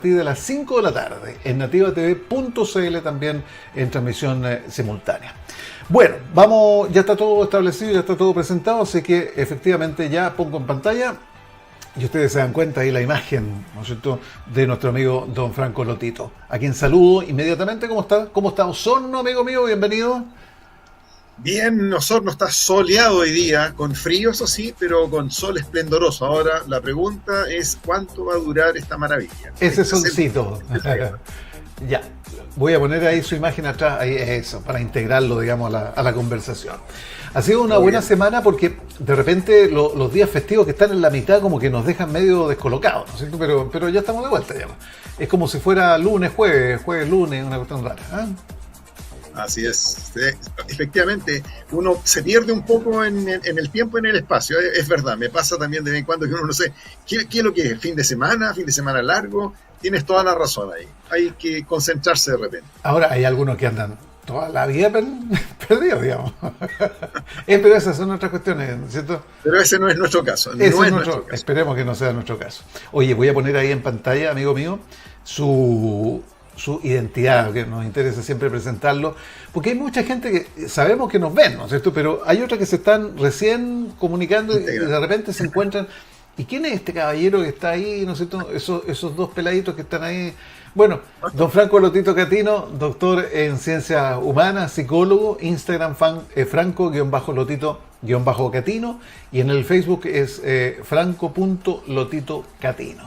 Partir de las 5 de la tarde en nativatv.cl, también en transmisión simultánea. Bueno, vamos, ya está todo establecido, ya está todo presentado, así que efectivamente ya pongo en pantalla y ustedes se dan cuenta ahí la imagen, ¿no es cierto?, de nuestro amigo don Franco Lotito, a quien saludo inmediatamente. ¿Cómo está? ¿Cómo está Osorno, amigo mío? Bienvenido. Bien, Osorno está soleado hoy día, con frío eso sí, pero con sol esplendoroso. Ahora la pregunta es ¿cuánto va a durar esta maravilla? Ese Este es solcito. Ya, voy a poner ahí su imagen atrás, ahí es eso, para integrarlo, digamos, a la conversación. Ha sido una Muy buena bien. semana porque de repente los días festivos que están en la mitad como que nos dejan medio descolocados, ¿no es cierto? Pero ya estamos de vuelta ya. Es como si fuera lunes, jueves, lunes, una cuestión rara. ¿Ah? Así es. Sí, efectivamente, uno se pierde un poco en el tiempo y en el espacio. Es verdad, me pasa también de vez en cuando que uno no sé qué es lo que es, fin de semana largo. Tienes toda la razón ahí. Hay que concentrarse de repente. Ahora hay algunos que andan toda la vida perdidos, digamos. Pero esas son otras cuestiones, ¿no es cierto? Pero ese no es nuestro caso. Ese No es es nuestro nuestro, caso. esperemos que no sea nuestro caso. Oye, voy a poner ahí en pantalla, amigo mío, su identidad, que nos interesa siempre presentarlo, porque hay mucha gente que sabemos que nos ven, ¿no es cierto? Pero hay otras que se están recién comunicando y Integrado. de repente se encuentran. ¿Y quién es este caballero que está ahí, ¿no es cierto? Esos dos peladitos que están ahí. Bueno, don Franco Lotito Catino, doctor en ciencias humanas, psicólogo, Instagram Franco-Lotito-Catino, y en el Facebook es franco.lotitocatino.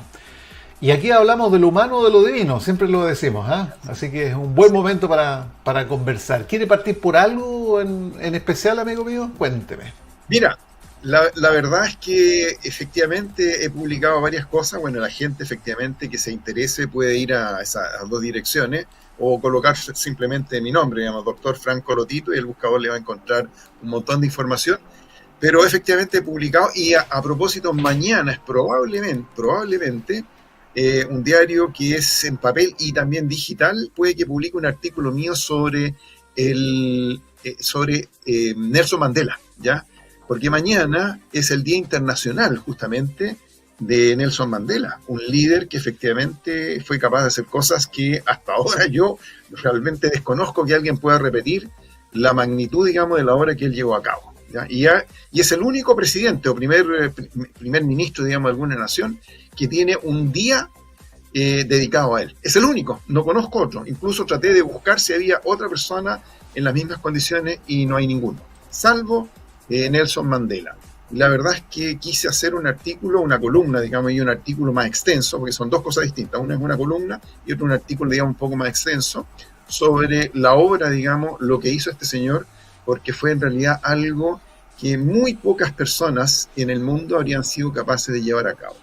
Y aquí hablamos de lo humano o de lo divino, siempre lo decimos, ¿ah? Así que es un buen momento para conversar. ¿Quiere partir por algo en especial, amigo mío? Cuénteme. Mira, la verdad es que efectivamente he publicado varias cosas. Bueno, la gente efectivamente que se interese puede ir a esas dos direcciones o colocar simplemente mi nombre, digamos, doctor Franco Lotito, y el buscador le va a encontrar un montón de información. Pero efectivamente he publicado, y a propósito, mañana es probablemente un diario que es en papel y también digital, puede que publique un artículo mío sobre Nelson Mandela, ¿ya? Porque mañana es el Día Internacional justamente de Nelson Mandela, un líder que efectivamente fue capaz de hacer cosas que hasta ahora yo realmente desconozco que alguien pueda repetir la magnitud, digamos, de la obra que él llevó a cabo. ¿Ya? Y es el único presidente o primer ministro, digamos, de alguna nación que tiene un día dedicado a él. Es el único, no conozco otro. Incluso traté de buscar si había otra persona en las mismas condiciones y no hay ninguno, salvo Nelson Mandela. Y la verdad es que quise hacer un artículo, una columna, digamos, y un artículo más extenso, porque son dos cosas distintas. Una es una columna y otro un artículo, digamos, un poco más extenso sobre la obra, digamos, lo que hizo este señor, porque fue en realidad algo que muy pocas personas en el mundo habrían sido capaces de llevar a cabo.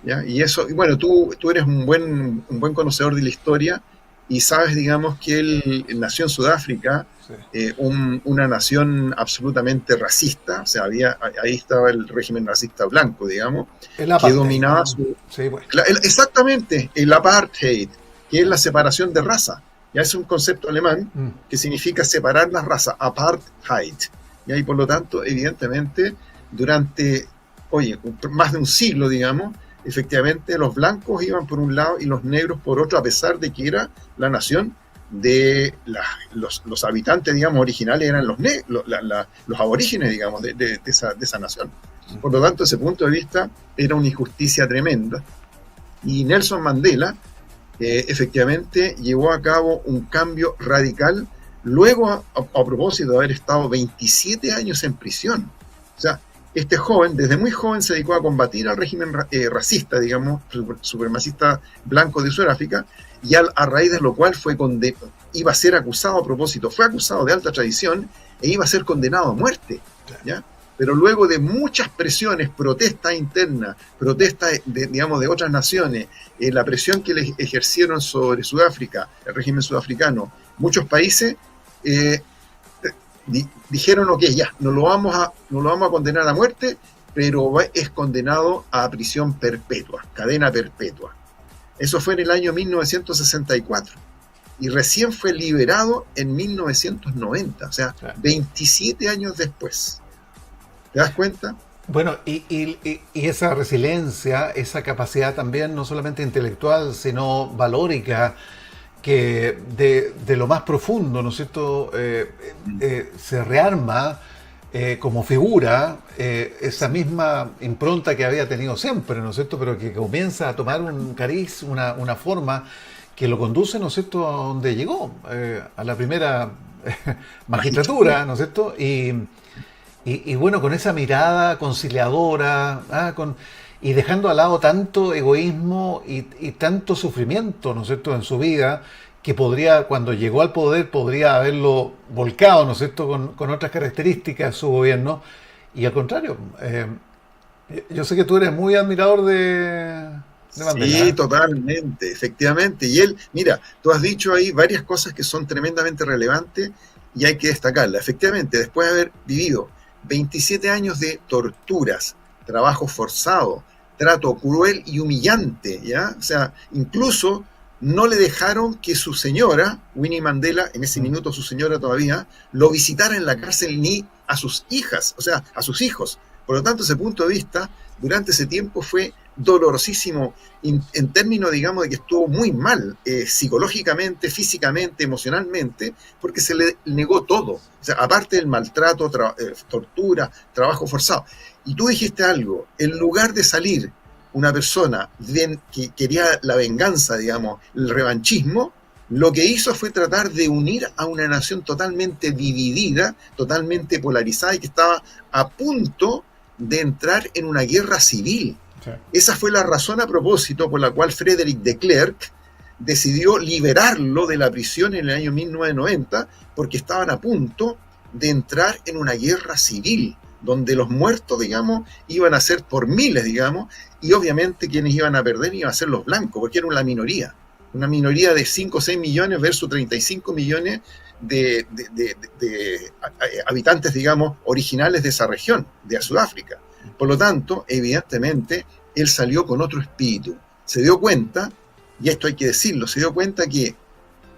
¿Ya? Y eso, y bueno, tú eres un buen conocedor de la historia y sabes, digamos, que él nació en Sudáfrica, Sí. una nación absolutamente racista, o sea, ahí estaba el régimen racista blanco, digamos, El que apartheid, dominaba ¿no? Sí, pues. exactamente, el apartheid, que es la separación de raza. Ya es un concepto alemán Mm. que significa separar las razas, apartheid. Y por lo tanto, evidentemente, durante, oye, más de un siglo, digamos, efectivamente los blancos iban por un lado y los negros por otro, a pesar de que era la nación de los habitantes, digamos, originales eran los aborígenes, digamos, de esa nación. Por lo tanto, desde ese punto de vista, era una injusticia tremenda. Y Nelson Mandela, efectivamente, llevó a cabo un cambio radical, luego, a propósito de haber estado 27 años en prisión. O sea, este joven, desde muy joven, se dedicó a combatir al régimen racista, digamos, supremacista blanco de Sudáfrica, y a raíz de lo cual iba a ser acusado, a propósito, fue acusado de alta traición e iba a ser condenado a muerte, ¿ya? Pero luego de muchas presiones, protestas internas, protestas digamos, de otras naciones, la presión que le ejercieron sobre Sudáfrica, el régimen sudafricano, muchos países dijeron, ok, ya, no lo vamos a condenar a muerte, pero es condenado a prisión perpetua, cadena perpetua. Eso fue en el año 1964. Y recién fue liberado en 1990, o sea, 27 años después. ¿Te das cuenta? Bueno, y esa resiliencia, esa capacidad también, no solamente intelectual, sino valórica, que de lo más profundo, ¿no es cierto?, se rearma como figura esa misma impronta que había tenido siempre, ¿no es cierto?, pero que comienza a tomar un cariz, una forma que lo conduce, ¿no es cierto?, a donde llegó, a la primera magistratura, ¿no es cierto?, y bueno, con esa mirada conciliadora, y dejando al lado tanto egoísmo y tanto sufrimiento, ¿no es cierto?, en su vida, que podría, cuando llegó al poder, podría haberlo volcado, ¿no es cierto?, con otras características su gobierno. Y al contrario, yo sé que tú eres muy admirador de Mandela, Sí, ¿eh? totalmente, efectivamente. Y él, mira, tú has dicho ahí varias cosas que son tremendamente relevantes y hay que destacarlas. Efectivamente, después de haber vivido 27 años de torturas, trabajo forzado, trato cruel y humillante, ¿ya? O sea, incluso no le dejaron que su señora, Winnie Mandela, en ese Mm. minuto su señora todavía, lo visitara en la cárcel ni a sus hijas, o sea, a sus hijos. Por lo tanto, ese punto de vista, durante ese tiempo fue dolorosísimo en términos, digamos, de que estuvo muy mal psicológicamente, físicamente, emocionalmente, porque se le negó todo. O sea, aparte del maltrato, tortura, trabajo forzado. Y tú dijiste algo, en lugar de salir una persona que quería la venganza, digamos, el revanchismo, lo que hizo fue tratar de unir a una nación totalmente dividida, totalmente polarizada y que estaba a punto de entrar en una guerra civil. Sí. Esa fue la razón a propósito por la cual Frédéric de Klerk decidió liberarlo de la prisión en el año 1990, porque estaban a punto de entrar en una guerra civil, donde los muertos, digamos, iban a ser por miles, digamos, y obviamente quienes iban a perder iban a ser los blancos, porque era una minoría de 5 o 6 millones versus 35 millones de habitantes, digamos, originales de esa región, de Sudáfrica. Por lo tanto, evidentemente, él salió con otro espíritu. Se dio cuenta, y esto hay que decirlo, se dio cuenta que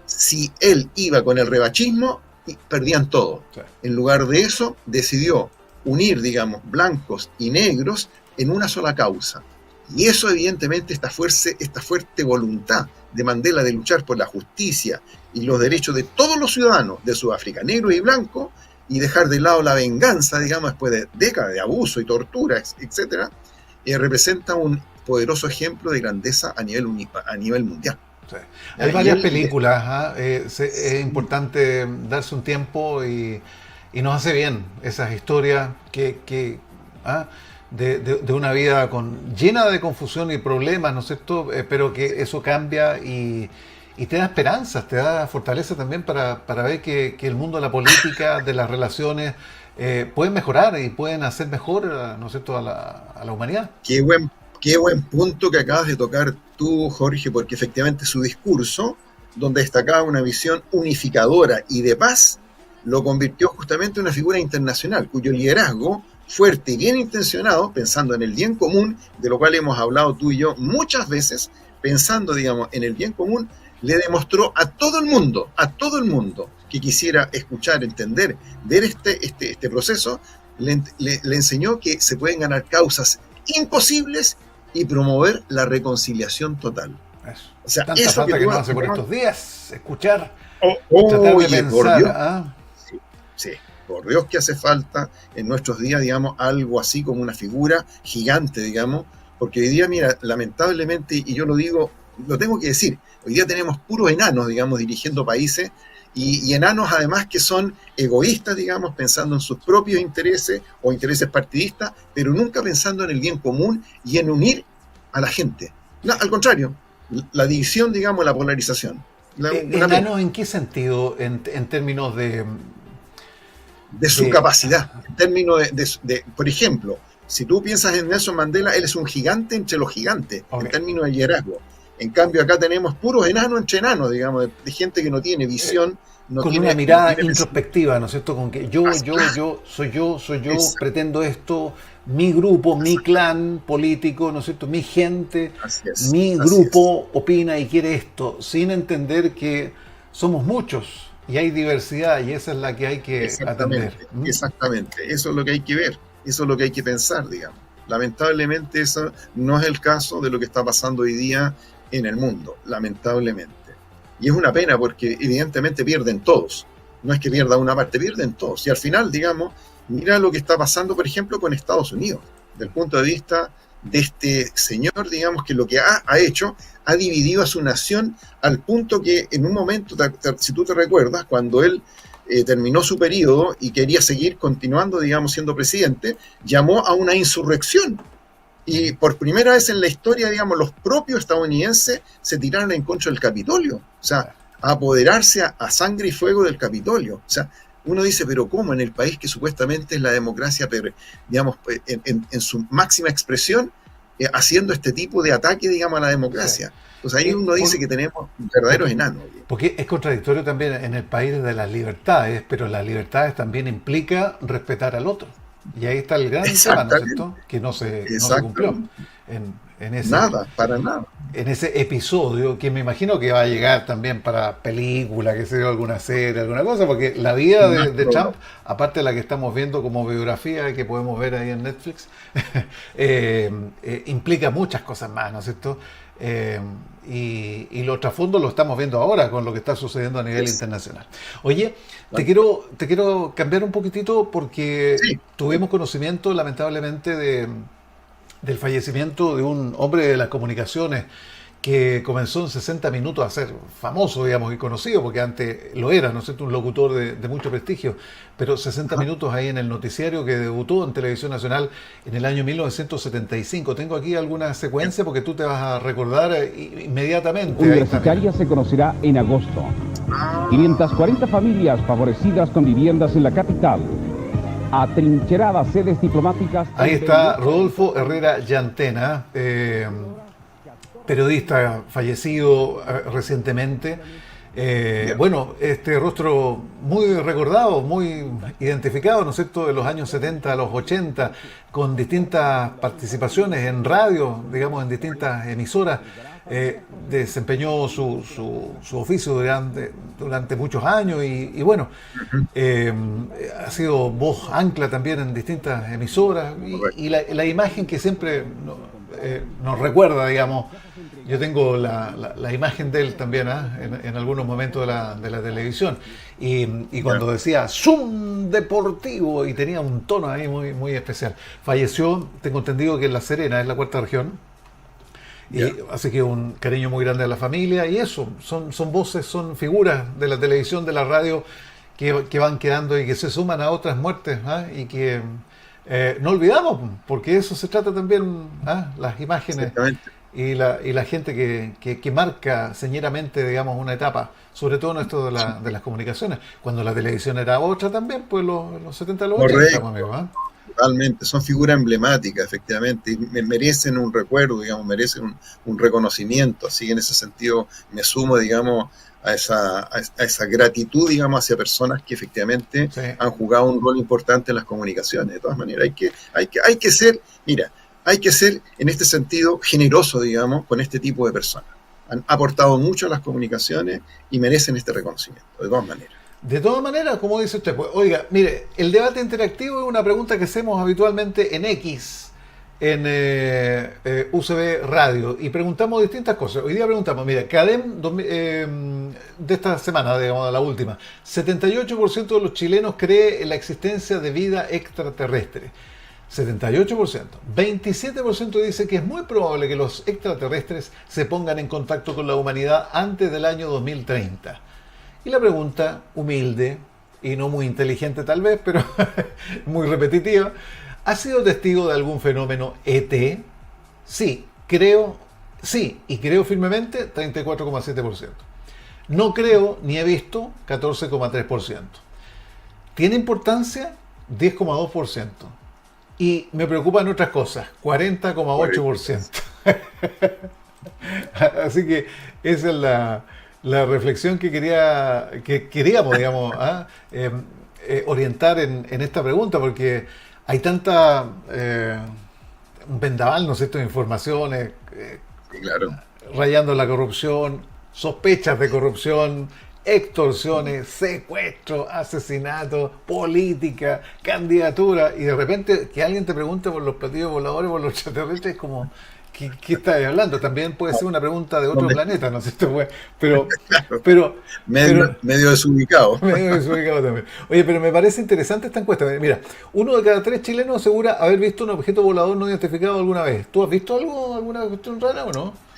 si él iba con el revanchismo, perdían todo. Sí. En lugar de eso, decidió unir, digamos, blancos y negros en una sola causa. Y eso, evidentemente, esta fuerte voluntad de Mandela de luchar por la justicia y los derechos de todos los ciudadanos de Sudáfrica, negros y blancos, y dejar de lado la venganza, digamos, después de décadas de abuso y tortura, etc., representa un poderoso ejemplo de grandeza a nivel mundial. Sí. Hay varias películas, es importante darse un tiempo y nos hace bien esas historias de una vida llena de confusión y problemas, ¿no es cierto? Pero que eso cambia y te da esperanzas, te da fortaleza también para ver que el mundo de la política, de las relaciones, pueden mejorar y pueden hacer mejor, ¿no es cierto?, a la humanidad. Qué buen punto que acabas de tocar tú, Jorge, porque efectivamente su discurso, donde destacaba una visión unificadora y de paz, lo convirtió justamente en una figura internacional, cuyo liderazgo fuerte y bien intencionado, pensando en el bien común, de lo cual hemos hablado tú y yo muchas veces, pensando, digamos, en el bien común, le demostró a todo el mundo que quisiera escuchar, entender, ver este proceso, le enseñó que se pueden ganar causas imposibles y promover la reconciliación total. Eso. O sea, Tanta eso falta que nos hace por estos días, escuchar, tratar de oye, por pensar. Dios, sí, sí, por Dios que hace falta en nuestros días, digamos, algo así como una figura gigante, digamos, porque hoy día, mira, lamentablemente, y yo lo digo, lo tengo que decir, hoy día tenemos puros enanos, digamos, dirigiendo países, y enanos además que son egoístas, digamos, pensando en sus propios intereses o intereses partidistas, pero nunca pensando en el bien común y en unir a la gente. No, al contrario, la división, digamos, la polarización. ¿Enanos en qué sentido? En términos de su capacidad, en términos por ejemplo, si tú piensas en Nelson Mandela, él es un gigante entre los gigantes, okay, en términos de liderazgo. En cambio, acá tenemos puros enanos entre enanos, digamos, de gente que no tiene visión. Con una mirada introspectiva, ¿no es cierto? Con que soy yo, pretendo esto, mi grupo, mi clan político, ¿no es cierto? Mi gente, mi grupo opina y quiere esto, sin entender que somos muchos y hay diversidad y esa es la que hay que atender. Exactamente, eso es lo que hay que ver. Eso es lo que hay que pensar, digamos. Lamentablemente eso no es el caso de lo que está pasando hoy día en el mundo, lamentablemente. Y es una pena porque evidentemente pierden todos. No es que pierda una parte, pierden todos. Y al final, digamos, mira lo que está pasando, por ejemplo, con Estados Unidos, desde el punto de vista de este señor, digamos, que lo que ha hecho, ha dividido a su nación al punto que en un momento, si tú te recuerdas, cuando él terminó su periodo y quería seguir continuando, digamos, siendo presidente, llamó a una insurrección. Y por primera vez en la historia, digamos, los propios estadounidenses se tiraron en contra del Capitolio. O sea, a apoderarse a sangre y fuego del Capitolio. O sea, uno dice, pero ¿cómo en el país que supuestamente es la democracia, digamos, en su máxima expresión, haciendo este tipo de ataque, digamos, a la democracia? Pues ahí uno dice que tenemos verdaderos enanos. Porque es contradictorio también en el país de las libertades, pero las libertades también implica respetar al otro. Y ahí está el gran tema, ¿no es cierto? Que no se cumplió en ese, para nada. En ese episodio, que me imagino que va a llegar también para película, que sea alguna serie, alguna cosa, porque la vida de Trump, aparte de la que estamos viendo como biografía que podemos ver ahí en Netflix, implica muchas cosas más, ¿no es cierto? Y los trasfondos lo estamos viendo ahora con lo que está sucediendo a nivel internacional. Oye, te quiero cambiar un poquitito porque tuvimos conocimiento, lamentablemente, del fallecimiento de un hombre de las comunicaciones que comenzó en 60 minutos a ser famoso, digamos, y conocido, porque antes lo era, ¿no es cierto?, un locutor de mucho prestigio, pero 60 minutos ahí en el noticiario que debutó en Televisión Nacional en el año 1975. Tengo aquí alguna secuencia porque tú te vas a recordar inmediatamente. Universitaria se conocerá en agosto. 540 familias favorecidas con viviendas en la capital. Atrincheradas sedes diplomáticas. Ahí está Rodolfo Herrera Llantena, periodista fallecido recientemente. Bueno, este rostro muy recordado, muy identificado, ¿no es cierto?, de los años 70 a los 80, con distintas participaciones en radio, digamos, en distintas emisoras. Desempeñó su oficio durante muchos años y bueno, ha sido voz ancla también en distintas emisoras y la imagen que siempre nos recuerda, digamos. Yo tengo la imagen de él también en algunos momentos de la televisión y cuando decía Zoom Deportivo y tenía un tono ahí muy, muy especial. Falleció, tengo entendido que en La Serena, es la cuarta región. Así que un cariño muy grande a la familia y eso, son voces, son figuras de la televisión, de la radio que van quedando y que se suman a otras muertes y que no olvidamos, porque eso se trata también, las imágenes y la gente que marca señeramente, digamos, una etapa, sobre todo en esto de las comunicaciones, cuando la televisión era otra también, pues los 70, los 80, amigos. Totalmente, son figuras emblemáticas, efectivamente, y merecen un recuerdo, digamos, merecen un reconocimiento, así que en ese sentido me sumo, digamos, a esa gratitud, digamos, hacia personas que efectivamente han jugado un rol importante en las comunicaciones. De todas maneras, hay que ser, mira, hay que ser en este sentido generoso, digamos, con este tipo de personas. Han aportado mucho a las comunicaciones y merecen este reconocimiento, de todas maneras. De todas maneras, como dice usted, pues, oiga, mire, el debate interactivo es una pregunta que hacemos habitualmente en X, en UCB Radio, y preguntamos distintas cosas. Hoy día preguntamos, mira, CADEM de esta semana, digamos, la última, 78% de los chilenos cree en la existencia de vida extraterrestre. 78%. 27% dice que es muy probable que los extraterrestres se pongan en contacto con la humanidad antes del año 2030. Y la pregunta humilde y no muy inteligente tal vez, pero muy repetitiva, ¿ha sido testigo de algún fenómeno ET? Sí, y creo firmemente, 34,7%. No creo ni he visto, 14,3%. ¿Tiene importancia? 10,2%. Y me preocupan otras cosas, 40,8%. Así que esa es la reflexión que queríamos, digamos, orientar en esta pregunta, porque hay tanta un vendaval, ¿no es cierto?, de informaciones, Claro. rayando la corrupción, sospechas de corrupción, extorsiones, secuestro, asesinato, política, candidatura, y de repente que alguien te pregunte por los platillos voladores, por los extraterrestres, es como, ¿qué estás hablando? También puede ser una pregunta de otro planeta, ¿no es cierto? Pero, medio desubicado. medio desubicado también. Oye, pero me parece interesante esta encuesta. Mira, 1 de cada 3 chilenos asegura haber visto un objeto volador no identificado alguna vez. ¿Tú has visto algo, alguna cuestión rara o no?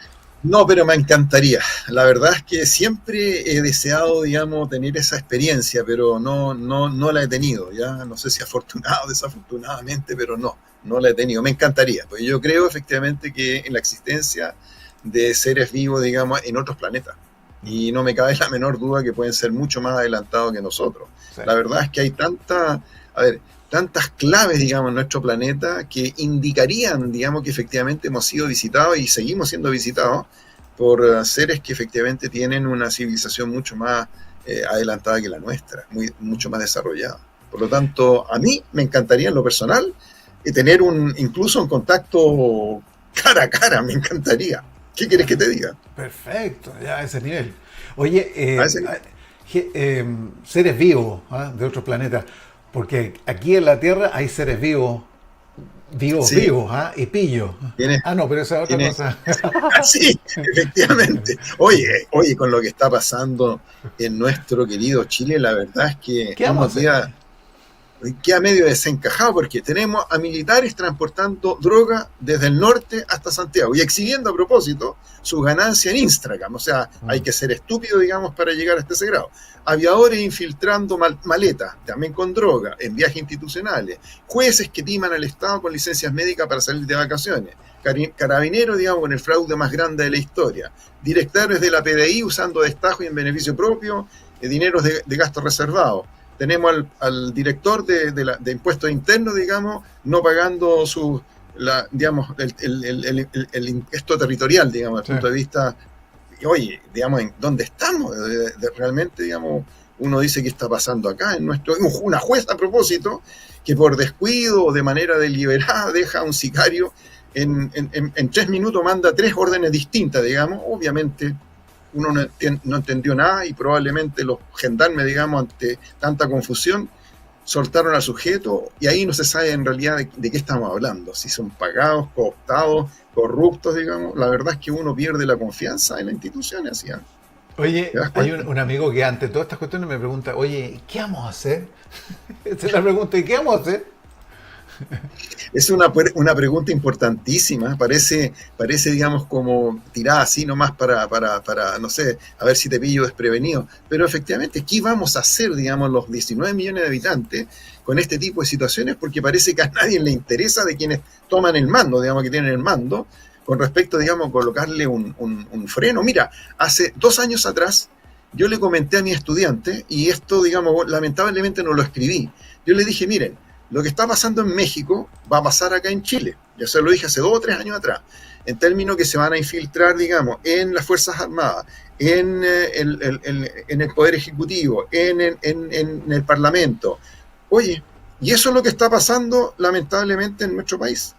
No, pero me encantaría. La verdad es que siempre he deseado, digamos, tener esa experiencia, pero no la he tenido. Ya no sé si afortunado o desafortunadamente, pero no la he tenido. Me encantaría, porque yo creo efectivamente que en la existencia de seres vivos, digamos, en otros planetas. Y no me cabe la menor duda que pueden ser mucho más adelantados que nosotros. Sí. La verdad es que hay tantas claves, digamos, en nuestro planeta que indicarían, digamos, que efectivamente hemos sido visitados y seguimos siendo visitados por seres que efectivamente tienen una civilización mucho más adelantada que la nuestra, mucho más desarrollada. Por lo tanto, a mí me encantaría en lo personal tener incluso un contacto cara a cara, me encantaría. ¿Qué quieres que te diga? Perfecto, ya a ese nivel. Oye, seres vivos de otros planetas. Porque aquí en la Tierra hay seres vivos, sí. Y pillos. No, pero esa es otra cosa. Sí, efectivamente. Oye, con lo que está pasando en nuestro querido Chile, la verdad es que queda medio desencajado porque tenemos a militares transportando droga desde el norte hasta Santiago y exhibiendo a propósito su ganancia en Instagram. O sea, hay que ser estúpido, digamos, para llegar hasta ese grado. Aviadores infiltrando maletas, también con droga, en viajes institucionales. Jueces que timan al Estado con licencias médicas para salir de vacaciones. Carabineros, digamos, con el fraude más grande de la historia. Directores de la PDI usando destajo y en beneficio propio dineros de gastos reservados. Tenemos al director de impuestos internos, digamos, no pagando el impuesto territorial, digamos, desde el punto de vista. Oye, digamos, ¿dónde estamos? Realmente, digamos, uno dice qué está pasando acá en una jueza a propósito que por descuido o de manera deliberada deja a un sicario en 3 minutos manda 3 órdenes distintas, digamos. Obviamente uno no entendió nada y probablemente los gendarmes, digamos, ante tanta confusión soltaron al sujeto y ahí no se sabe en realidad de qué estamos hablando, si son pagados, cooptados, corruptos, digamos. La verdad es que uno pierde la confianza en las instituciones. ¿Sí? Oye, hay un amigo que ante todas estas cuestiones me pregunta, oye, ¿qué vamos a hacer? Esa es la pregunta, ¿y qué vamos a hacer? Es una pregunta importantísima, parece, digamos, como tirada así nomás para, no sé, a ver si te pillo desprevenido, pero efectivamente, ¿qué vamos a hacer, digamos, los 19 millones de habitantes con este tipo de situaciones? Porque parece que a nadie le interesa de quienes toman el mando, digamos, que tienen el mando, con respecto, digamos, a colocarle un freno. Mira, hace 2 años atrás, yo le comenté a mi estudiante, y esto, digamos, lamentablemente no lo escribí, yo le dije, miren, lo que está pasando en México va a pasar acá en Chile. Ya se lo dije hace 2 o 3 años atrás. En términos que se van a infiltrar, digamos, en las Fuerzas Armadas, en el Poder Ejecutivo, en el Parlamento. Oye, y eso es lo que está pasando lamentablemente en nuestro país.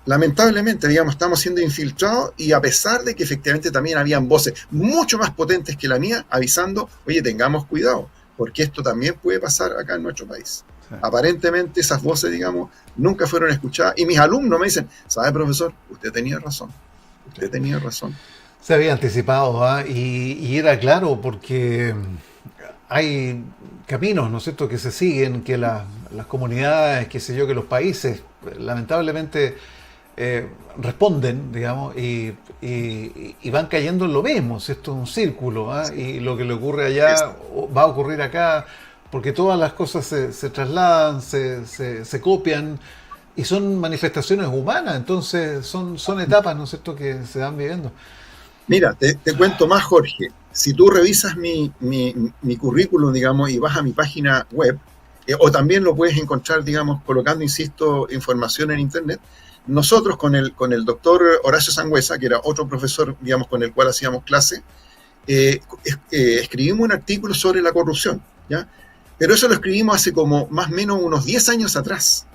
Lamentablemente, digamos, estamos siendo infiltrados y a pesar de que efectivamente también habían voces mucho más potentes que la mía avisando, oye, tengamos cuidado, porque esto también puede pasar acá en nuestro país. Sí. Aparentemente esas voces, digamos, nunca fueron escuchadas y mis alumnos me dicen, ¿sabe, profesor? Usted tenía razón. Se había anticipado, y era claro porque hay caminos, ¿no es cierto?, que se siguen, que las comunidades, qué sé yo, que los países lamentablemente responden, digamos, y van cayendo en lo mismo. Esto es un círculo, y lo que le ocurre allá va a ocurrir acá, porque todas las cosas se trasladan, se copian, y son manifestaciones humanas, entonces son etapas, ¿no es cierto?, que se van viviendo. Mira, te cuento más, Jorge. Si tú revisas mi currículum, digamos, y vas a mi página web, o también lo puedes encontrar, digamos, colocando, insisto, información en internet. Nosotros con el doctor Horacio Sangüesa, que era otro profesor, digamos, con el cual hacíamos clase, escribimos un artículo sobre la corrupción, ¿ya? Pero eso lo escribimos hace como más o menos unos 10 años atrás.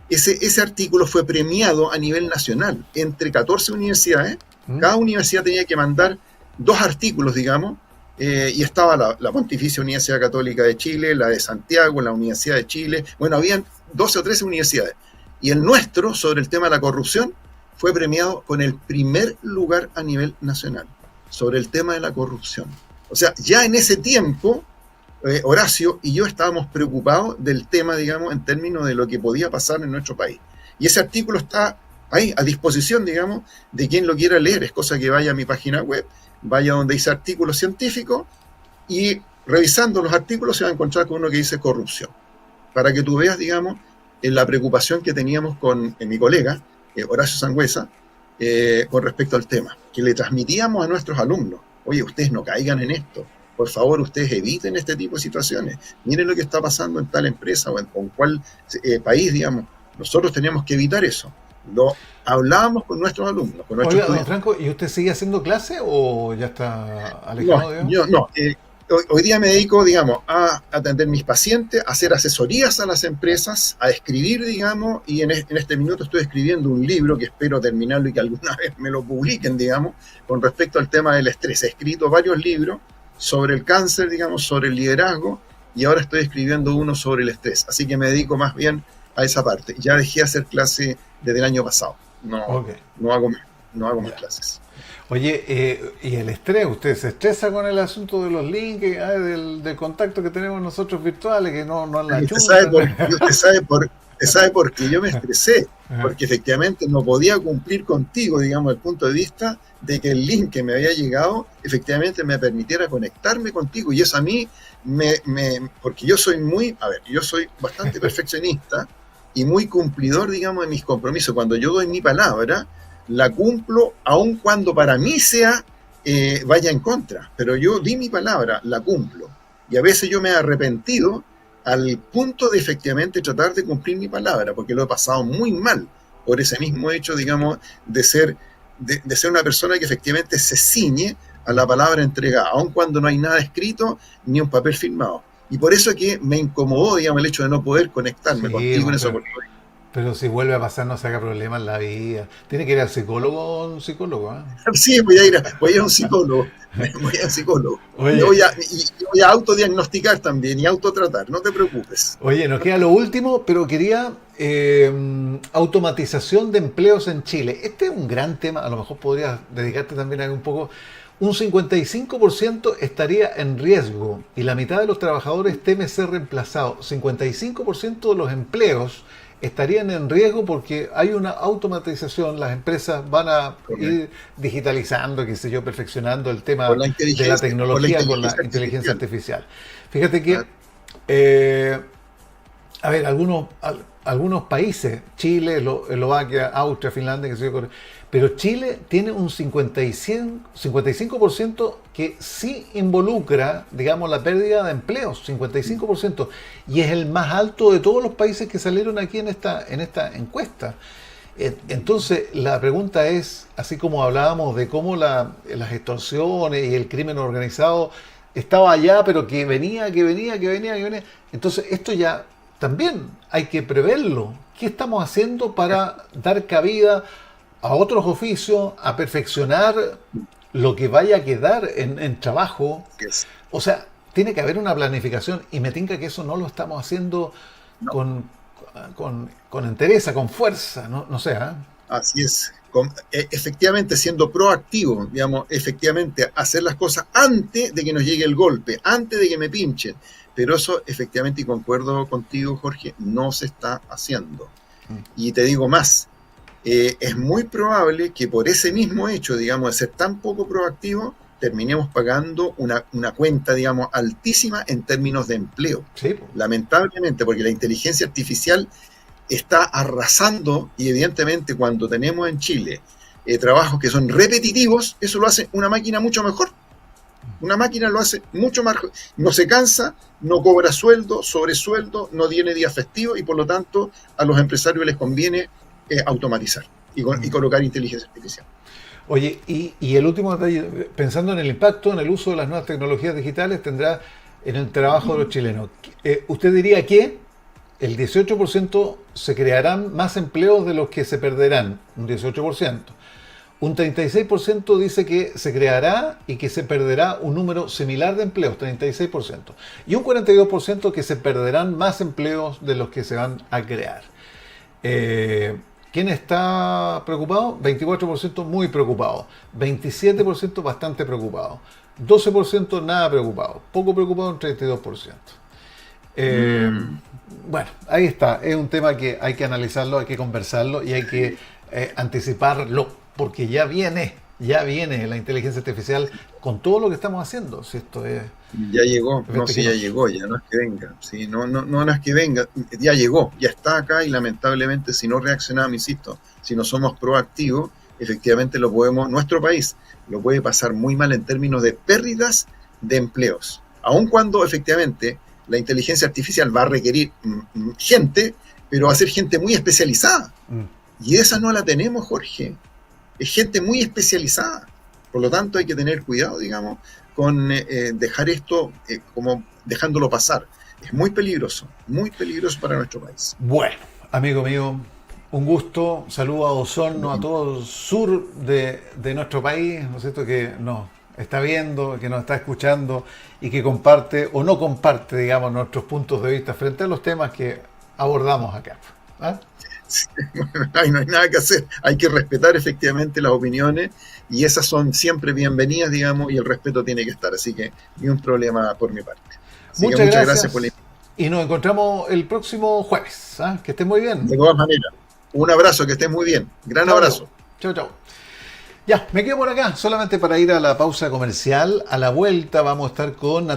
Ese artículo fue premiado a nivel nacional entre 14 universidades. Cada universidad tenía que mandar 2 artículos, digamos, y estaba la Pontificia Universidad Católica de Chile, la de Santiago, la Universidad de Chile. Bueno, habían 12 o 13 universidades. Y el nuestro, sobre el tema de la corrupción, fue premiado con el primer lugar a nivel nacional, sobre el tema de la corrupción. O sea, ya en ese tiempo, Horacio y yo estábamos preocupados del tema, digamos, en términos de lo que podía pasar en nuestro país. Y ese artículo está ahí, a disposición, digamos, de quien lo quiera leer. Es cosa que vaya a mi página web, vaya donde dice artículos científicos, y revisando los artículos se va a encontrar con uno que dice corrupción. Para que tú veas, digamos, en la preocupación que teníamos con mi colega, Horacio Sangüesa, con respecto al tema, que le transmitíamos a nuestros alumnos: oye, ustedes no caigan en esto, por favor, ustedes eviten este tipo de situaciones, miren lo que está pasando en tal empresa o en cuál país, digamos, nosotros teníamos que evitar eso. Lo hablábamos con nuestros alumnos, con nuestros Oiga, don estudiantes. Franco, ¿y usted sigue haciendo clase o ya está alejado, No, digamos? yo no. Hoy día me dedico, digamos, a atender mis pacientes, a hacer asesorías a las empresas, a escribir, digamos, y en este minuto estoy escribiendo un libro que espero terminarlo y que alguna vez me lo publiquen, digamos, con respecto al tema del estrés. He escrito varios libros sobre el cáncer, digamos, sobre el liderazgo, y ahora estoy escribiendo uno sobre el estrés. Así que me dedico más bien a esa parte. Ya dejé de hacer clase desde el año pasado. No hago más clases. Oye, y el estrés, ¿usted se estresa con el asunto de los links, del contacto que tenemos nosotros virtuales, que no la Usted sabe por qué yo me estresé, porque efectivamente no podía cumplir contigo, digamos, desde el punto de vista de que el link que me había llegado efectivamente me permitiera conectarme contigo, y eso a mí porque yo soy yo soy bastante perfeccionista y muy cumplidor, digamos, de mis compromisos. Cuando yo doy mi palabra, la cumplo, aun cuando para mí vaya en contra, pero yo di mi palabra, la cumplo, y a veces yo me he arrepentido al punto de efectivamente tratar de cumplir mi palabra, porque lo he pasado muy mal por ese mismo hecho, digamos, de ser una persona que efectivamente se ciñe a la palabra entregada, aun cuando no hay nada escrito ni un papel firmado. Y por eso es que me incomodó, digamos, el hecho de no poder conectarme contigo en esa oportunidad. Pero si vuelve a pasar, no se haga problema en la vida. Tiene que ir al psicólogo o un psicólogo, ¿eh? Sí, voy a ir a un psicólogo. Voy a un psicólogo. Oye, voy a autodiagnosticar también y autotratar, no te preocupes. Oye, nos queda lo último, pero quería automatización de empleos en Chile. Este es un gran tema, a lo mejor podrías dedicarte también a un poco. Un 55% estaría en riesgo y la mitad de los trabajadores teme ser reemplazado. 55% de los empleos estarían en riesgo porque hay una automatización, las empresas van a ir digitalizando, qué sé yo, perfeccionando el tema de la tecnología con la inteligencia artificial. Fíjate que, a ver, algunos países, Chile, Eslovaquia, Austria, Finlandia, qué sé yo, pero Chile tiene un 55% que sí involucra, digamos, la pérdida de empleos, 55%, y es el más alto de todos los países que salieron aquí en esta encuesta. Entonces, la pregunta es, así como hablábamos de cómo las extorsiones y el crimen organizado estaba allá, pero que venía, entonces esto ya también hay que preverlo. ¿Qué estamos haciendo para dar cabida a otros oficios, a perfeccionar lo que vaya a quedar en trabajo? O sea, tiene que haber una planificación, y me tinca que eso no lo estamos haciendo con entereza, con fuerza, no sé. Así es. Efectivamente, siendo proactivo, digamos, efectivamente hacer las cosas antes de que nos llegue el golpe, antes de que me pinchen. Pero eso, efectivamente, y concuerdo contigo, Jorge, no se está haciendo. Y te digo más, es muy probable que por ese mismo hecho, digamos, de ser tan poco proactivo, terminemos pagando una cuenta, digamos, altísima en términos de empleo. Sí. Lamentablemente, porque la inteligencia artificial está arrasando, y evidentemente cuando tenemos en Chile trabajos que son repetitivos, eso lo hace una máquina mucho mejor. Una máquina lo hace mucho más, no se cansa, no cobra sueldo, sobresueldo, no tiene día festivo, y por lo tanto a los empresarios les conviene automatizar y colocar inteligencia artificial. Oye, y el último detalle, pensando en el impacto en el uso de las nuevas tecnologías digitales, tendrá en el trabajo de los chilenos. ¿Usted diría que el 18% se crearán más empleos de los que se perderán? Un 18%. Un 36% dice que se creará y que se perderá un número similar de empleos, 36%. Y un 42% que se perderán más empleos de los que se van a crear. ¿Quién está preocupado? 24% muy preocupado. 27% bastante preocupado. 12% nada preocupado. Poco preocupado un 32%. Bueno, ahí está. Es un tema que hay que analizarlo, hay que conversarlo y hay que anticiparlo. Porque ya viene la inteligencia artificial con todo lo que estamos haciendo. Si esto es... Ya llegó, no, si ya llegó, ya no es que venga. Sí, no es que venga, ya llegó, ya está acá y lamentablemente si no reaccionamos, insisto, si no somos proactivos, efectivamente nuestro país lo puede pasar muy mal en términos de pérdidas de empleos. Aun cuando efectivamente la inteligencia artificial va a requerir gente, pero va a ser gente muy especializada. Y esa no la tenemos, Jorge. Es gente muy especializada. Por lo tanto, hay que tener cuidado, digamos, con dejar esto como dejándolo pasar. Es muy peligroso para nuestro país. Bueno, amigo mío, un gusto. Saludo a Osorno, a todo el sur de nuestro país, ¿no es cierto?, que nos está viendo, que nos está escuchando y que comparte o no comparte, digamos, nuestros puntos de vista frente a los temas que abordamos acá. ¿Ah? Sí, bueno, no hay nada que hacer, hay que respetar efectivamente las opiniones y esas son siempre bienvenidas, digamos, y el respeto tiene que estar, así que ni un problema por mi parte. Muchas gracias por la... Y nos encontramos el próximo jueves. ¿Ah? Que estén muy bien. De todas maneras, un abrazo, que estén muy bien. Gran abrazo. Chao, chao. Ya, me quedo por acá, solamente para ir a la pausa comercial. A la vuelta vamos a estar con